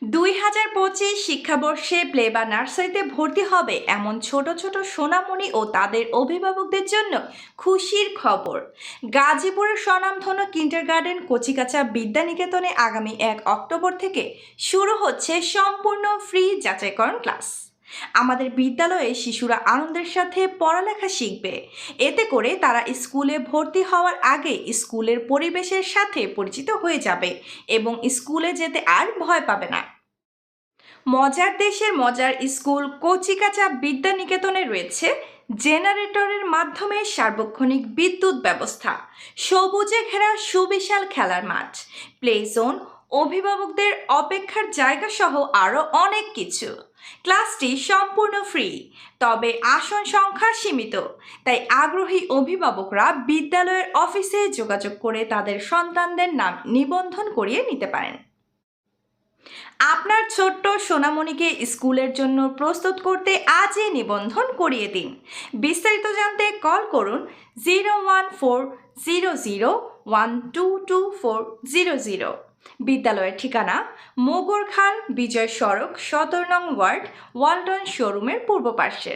2025 শিক্ষাবর্ষে প্লে বা নার্সারিতে ভর্তি হবে এমন ছোট ছোট সোনামণি ও তাদের অভিভাবকদের জন্য খুশির খবর। গাজীপুরের স্বনামধন্য কিন্ডারগার্টেন কচিকাঁচা বিদ্যানিকেতনে আগামী 1 অক্টোবর থেকে শুরু হচ্ছে সম্পূর্ণ ফ্রি যাচাইকরণ ক্লাস। আমাদের বিদ্যালয়ে শিশুরা আনন্দের সাথে পড়ালেখা শিখবে। এতে করে তারা স্কুলে ভর্তি হওয়ার আগে স্কুলের পরিবেশের সাথে পরিচিত হয়ে যাবে এবং স্কুলে যেতে আর ভয় পাবে না। মজার দেশের মজার স্কুল কচিকাঁচা বিদ্যানিকেতনে রয়েছে জেনারেটরের মাধ্যমে সার্বক্ষণিক বিদ্যুৎ ব্যবস্থা, সবুজে ঘেরা সুবিশাল খেলার মাঠ, প্লে জোন, অভিভাবকদের অপেক্ষার জায়গা সহ আরও অনেক কিছু। ক্লাসটি সম্পূর্ণ ফ্রি, তবে আসন সংখ্যা সীমিত। তাই আগ্রহী অভিভাবকরা বিদ্যালয়ের অফিসে যোগাযোগ করে তাদের সন্তানদের নাম নিবন্ধন করিয়ে নিতে পারেন। আপনার ছোট্ট সোনামণিকে স্কুলের জন্য প্রস্তুত করতে আজই নিবন্ধন করিয়ে দিন। বিস্তারিত জানতে কল করুন 01400122400। বিদ্যালয়ের ঠিকানা মোগর খান বিজয় সড়ক 17 নং ওয়ার্ড, ওয়ালটন শোরুমের পূর্ব পার্শ্বে।